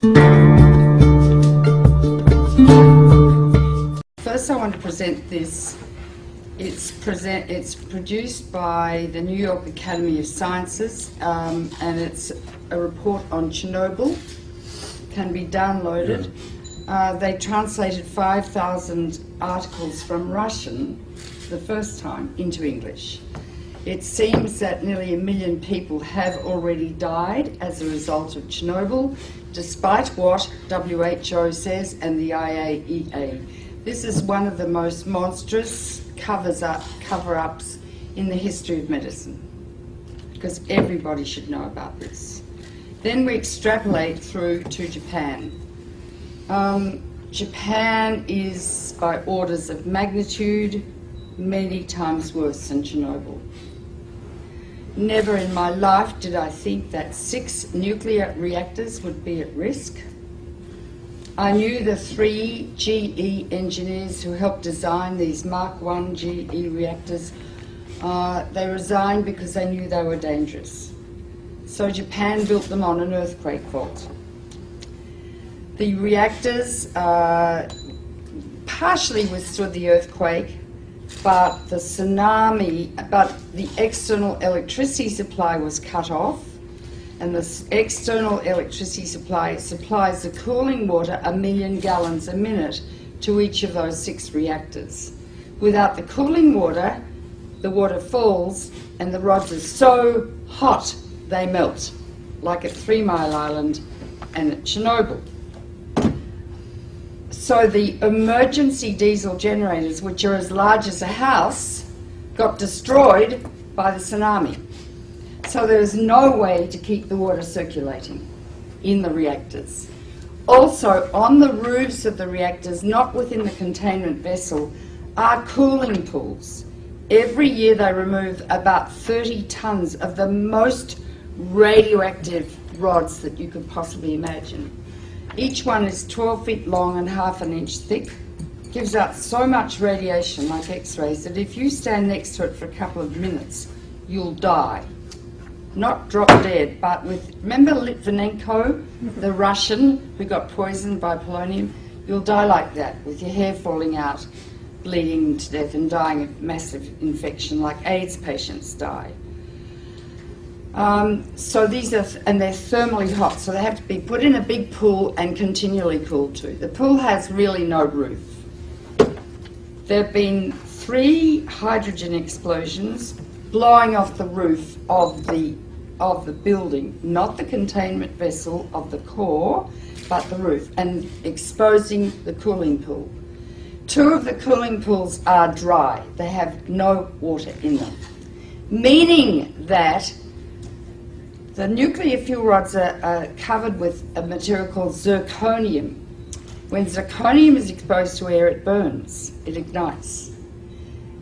First I want to present this. It's produced by the New York Academy of Sciences, and it's a report on Chernobyl. Can be downloaded. They translated 5,000 articles from Russian the first time into English. It seems that nearly 1 million people have already died as a result of Chernobyl, despite what WHO says and the IAEA. This is one of the most monstrous cover-ups in the history of medicine, because everybody should know about this. Then we extrapolate through to Japan. Japan is, by orders of magnitude, many times worse than Chernobyl. Never in my life did I think that 6 nuclear reactors would be at risk. I knew the 3 GE engineers who helped design these Mark I GE reactors. They resigned because they knew they were dangerous. So Japan built them on an earthquake fault. The reactors partially withstood the earthquake, but the external electricity supply was cut off, and the external electricity supply supplies the cooling water 1 million gallons a minute to each of those 6 reactors. Without the cooling water, the water falls and the rods are so hot they melt, like at 3 Mile Island and at Chernobyl. So the emergency diesel generators, which are as large as a house, got destroyed by the tsunami. So there was no way to keep the water circulating in the reactors. Also, on the roofs of the reactors, not within the containment vessel, are cooling pools. Every year they remove about 30 tons of the most radioactive rods that you could possibly imagine. Each one is 12 feet long and half an inch thick. Gives out so much radiation, like X-rays, that if you stand next to it for a couple of minutes, you'll die. Not drop dead, but remember Litvinenko, the Russian who got poisoned by polonium? You'll die like that, with your hair falling out, bleeding to death and dying of massive infection, like AIDS patients die. So these are, and they're thermally hot, so they have to be put in a big pool and continually cooled too. The pool has really no roof. There have been 3 hydrogen explosions blowing off the roof of the building, not the containment vessel of the core, but the roof, and exposing the cooling pool. 2 of the cooling pools are dry. They have no water in them, meaning that the nuclear fuel rods are covered with a material called zirconium. When zirconium is exposed to air, it burns, it ignites.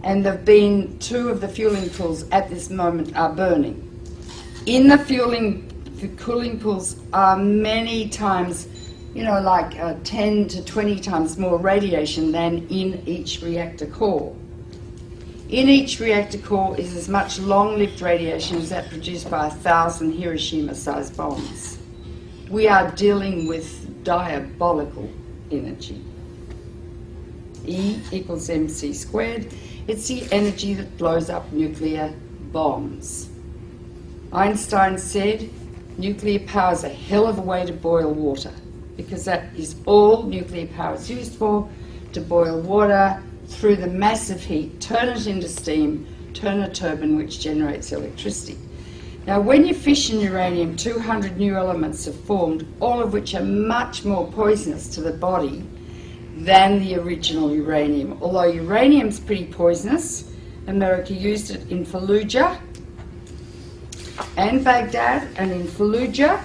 And there have been 2 of the fueling pools at this moment are burning. In the cooling pools are many times, like 10 to 20 times more radiation than in each reactor core. In each reactor core is as much long-lived radiation as that produced by 1,000 Hiroshima-sized bombs. We are dealing with diabolical energy. E equals mc squared. It's the energy that blows up nuclear bombs. Einstein said nuclear power is a hell of a way to boil water, because that is all nuclear power is used for, to boil water through the massive heat, turn it into steam, turn a turbine which generates electricity. Now when you fission uranium, 200 new elements are formed, all of which are much more poisonous to the body than the original uranium. Although uranium's pretty poisonous, America used it in Fallujah and Baghdad, and in Fallujah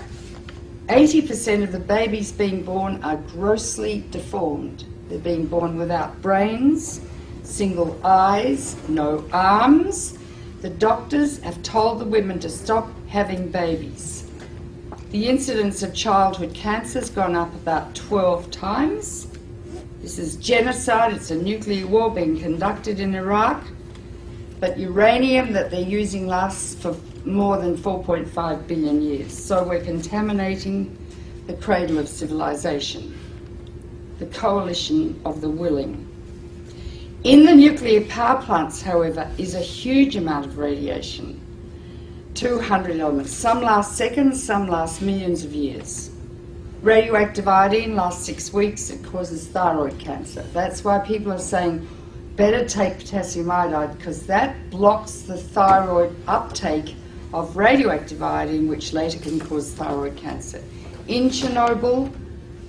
80% of the babies being born are grossly deformed. They're being born without brains, single eyes, no arms. The doctors have told the women to stop having babies. The incidence of childhood cancer has gone up about 12 times. This is genocide. It's a nuclear war being conducted in Iraq. But uranium that they're using lasts for more than 4.5 billion years. So we're contaminating the cradle of civilization, the coalition of the willing. In the nuclear power plants, however, is a huge amount of radiation. 200 elements. Some last seconds, some last millions of years. Radioactive iodine lasts 6 weeks. It causes thyroid cancer. That's why people are saying better take potassium iodide, because that blocks the thyroid uptake of radioactive iodine, which later can cause thyroid cancer. In Chernobyl,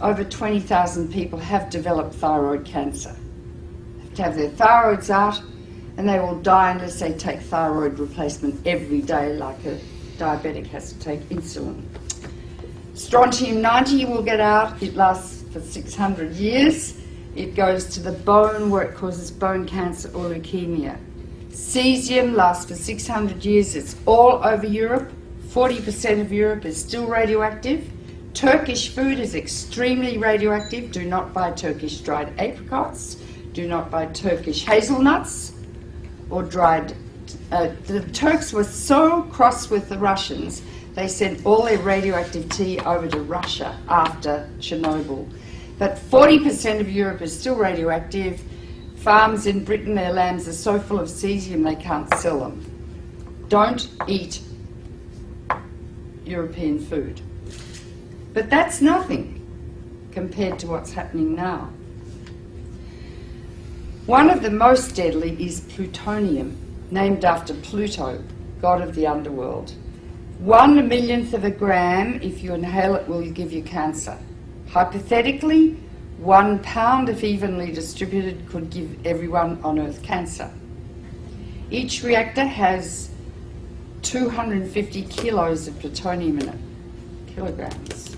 over 20,000 people have developed thyroid cancer. They have to have their thyroids out, and they will die unless they take thyroid replacement every day, like a diabetic has to take insulin. Strontium-90 you will get out. It lasts for 600 years. It goes to the bone, where it causes bone cancer or leukemia. Cesium lasts for 600 years. It's all over Europe. 40% of Europe is still radioactive. Turkish food is extremely radioactive. Do not buy Turkish dried apricots. Do not buy Turkish hazelnuts or dried... the Turks were so cross with the Russians, they sent all their radioactive tea over to Russia after Chernobyl. But 40% of Europe is still radioactive. Farms in Britain, their lambs are so full of cesium they can't sell them. Don't eat European food. But that's nothing compared to what's happening now. One of the most deadly is plutonium, named after Pluto, god of the underworld. 1/1,000,000th of a gram, if you inhale it, will give you cancer. Hypothetically, 1 pound, if evenly distributed, could give everyone on Earth cancer. Each reactor has 250 kilos of plutonium in it, kilograms.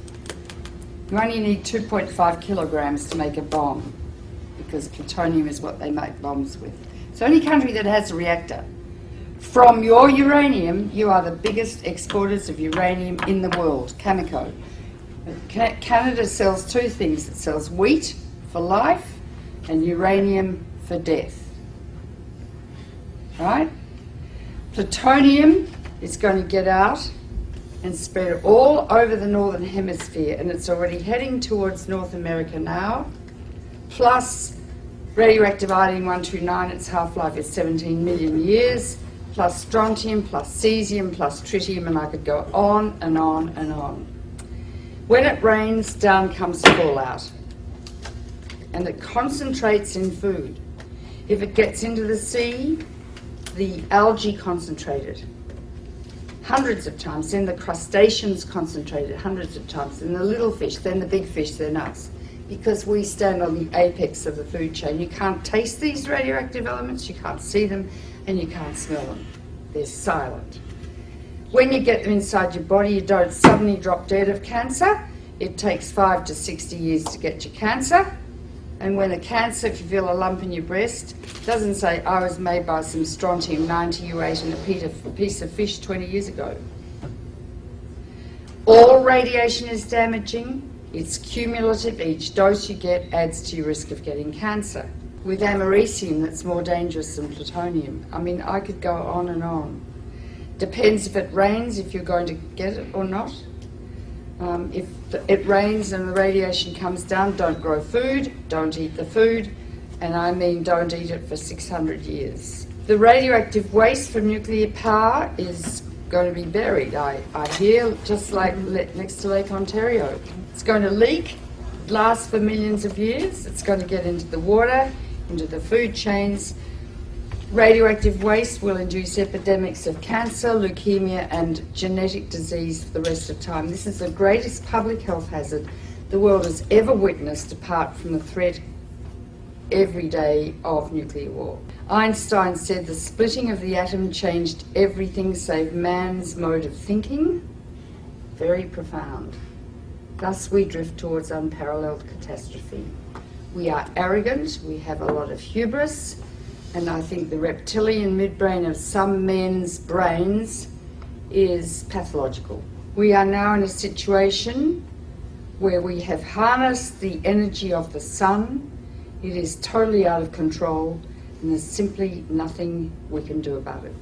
You only need 2.5 kilograms to make a bomb, because plutonium is what they make bombs with. It's the only country that has a reactor. From your uranium, you are the biggest exporters of uranium in the world, Cameco. Canada sells two things. It sells wheat for life and uranium for death. Right? Plutonium is going to get out and spread all over the northern hemisphere, and it's already heading towards North America now. Plus radioactive iodine-129, its half-life is 17 million years, plus strontium, plus cesium, plus tritium, and I could go on and on and on. When it rains, down comes fallout, and it concentrates in food. If it gets into the sea, the algae concentrated hundreds of times, then the crustaceans concentrated hundreds of times, then the little fish, then the big fish, then us. Because we stand on the apex of the food chain. You can't taste these radioactive elements, you can't see them, and you can't smell them. They're silent. When you get them inside your body, you don't suddenly drop dead of cancer. It takes 5 to 60 years to get your cancer. And when the cancer, if you feel a lump in your breast, doesn't say, I was made by some strontium-90 you ate in a piece of fish 20 years ago. All radiation is damaging. It's cumulative. Each dose you get adds to your risk of getting cancer. With americium, that's more dangerous than plutonium. I mean, I could go on and on. Depends if it rains, if you're going to get it or not. If it rains and the radiation comes down, don't grow food, don't eat the food, and I mean don't eat it for 600 years. The radioactive waste from nuclear power is going to be buried, I hear, just like next to Lake Ontario. It's going to leak, last for millions of years, it's going to get into the water, into the food chains. Radioactive waste will induce epidemics of cancer, leukemia, and genetic disease for the rest of time. This is the greatest public health hazard the world has ever witnessed, apart from the threat every day of nuclear war. Einstein said the splitting of the atom changed everything save man's mode of thinking. Very profound. Thus we drift towards unparalleled catastrophe. We are arrogant, we have a lot of hubris, and I think the reptilian midbrain of some men's brains is pathological. We are now in a situation where we have harnessed the energy of the sun. It is totally out of control, and there's simply nothing we can do about it.